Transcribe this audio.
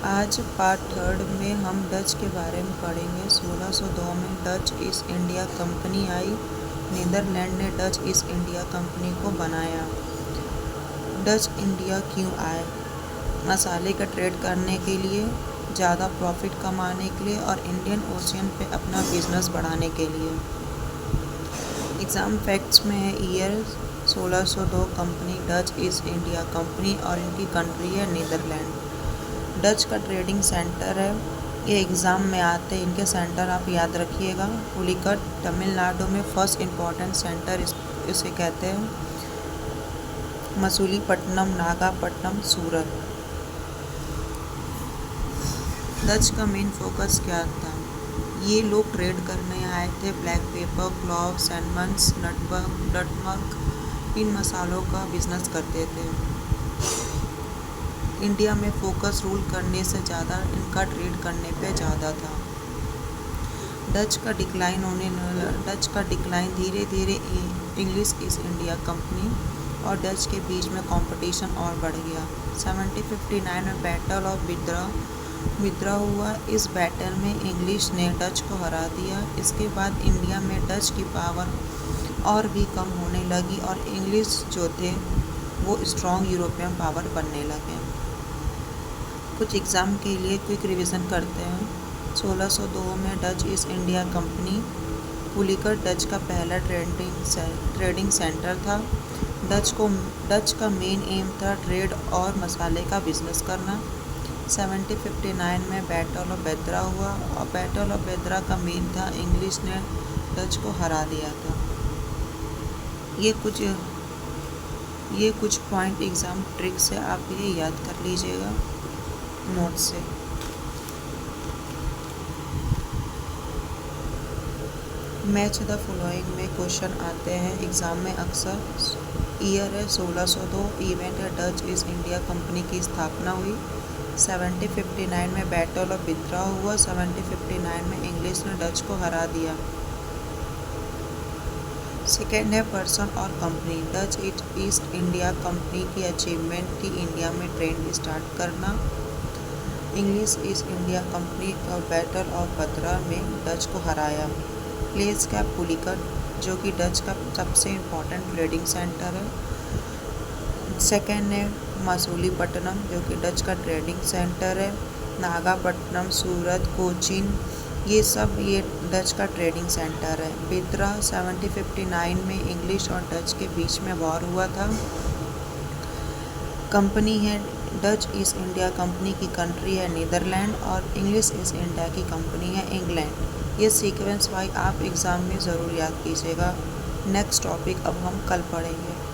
आज part third में हम डच के बारे में पढ़ेंगे। 1602 में डच ईस्ट इंडिया कंपनी आई। नीदरलैंड ने डच ईस्ट इंडिया कंपनी को बनाया। डच इंडिया क्यों आए? मसाले का ट्रेड करने के लिए, ज़्यादा प्रॉफिट कमाने के लिए और इंडियन ओशियन पे अपना बिजनेस बढ़ाने के लिए। एग्ज़ाम फैक्ट्स में है year 1602 company Dutch east India company और इनकी कंट्री है नीदरलैंड। डच का ट्रेडिंग सेंटर है, ये एग्ज़ाम में आते हैं, इनके सेंटर आप याद रखिएगा। पुलिकट तमिलनाडु में फर्स्ट इम्पॉर्टेंट सेंटर इसे कहते हैं। मसूलीपट्टनम, नागापट्टनम, सूरत। डच का मेन फोकस क्या था? ये लोग ट्रेड करने आए थे। ब्लैक पेपर, क्लॉव, सैलमन्स, नटमग, इन मसालों का बिजनेस करते थे। इंडिया में फोकस रूल करने से ज़्यादा इनका ट्रेड करने पे ज़्यादा था। डच का डिक्लाइन धीरे धीरे इंग्लिश ईस्ट इंडिया कंपनी और डच के बीच में कंपटीशन और बढ़ गया। 1759 में बैटल ऑफ बिद्रा हुआ। इस बैटल में इंग्लिश ने डच को हरा दिया। इसके बाद इंडिया में डच की पावर और भी कम होने लगी और इंग्लिश जो थे वो स्ट्रॉन्ग यूरोपियन पावर बनने लगे। कुछ एग्ज़ाम के लिए क्विक रिवीजन करते हैं। 1602 में Dutch east India company. Pulicat Dutch का पहला ट्रेडिंग सेंटर था। डच का मेन एम था ट्रेड और मसाले का बिजनेस करना। 1759 में बैटल ऑफ बेद्रा हुआ और बैटल ऑफ बेद्रा का मेन था इंग्लिश ने डच को हरा दिया था। ये कुछ पॉइंट एग्ज़ाम ट्रिक से आप ये याद कर लीजिएगा नोट से। मैच द फॉलोइंग में क्वेश्चन आते हैं एग्ज़ाम में अक्सर। ईयर है 1602, इवेंट है डच ईस्ट इंडिया कंपनी की स्थापना हुई। 1759 में बैटल ऑफ बिद्रा हुआ। 1759 में इंग्लिश ने डच को हरा दिया। सेकेंड है पर्सन और company. Dutch east India company की अचीवमेंट थी इंडिया में ट्रेड स्टार्ट करना। इंग्लिश ईस्ट इंडिया कंपनी और बैटल ऑफ बद्रा में डच को हराया। प्लेस का पुलिकट जो कि डच का सबसे इम्पोर्टेंट ट्रेडिंग सेंटर है। सेकेंड है मसूलीपट्टनम जो कि डच का ट्रेडिंग सेंटर है। नागापट्टनम, सूरत, कोचीन, ये डच का ट्रेडिंग सेंटर है। बिद्रा 1759 में इंग्लिश और डच के बीच में वॉर हुआ था। कंपनी है डच ईस्ट इंडिया कंपनी की कंट्री है नीदरलैंड और इंग्लिश ईस्ट इंडिया की कंपनी है इंग्लैंड। ये सीक्वेंस वाइज आप एग्ज़ाम में ज़रूर याद कीजिएगा। नेक्स्ट टॉपिक अब हम कल पढ़ेंगे।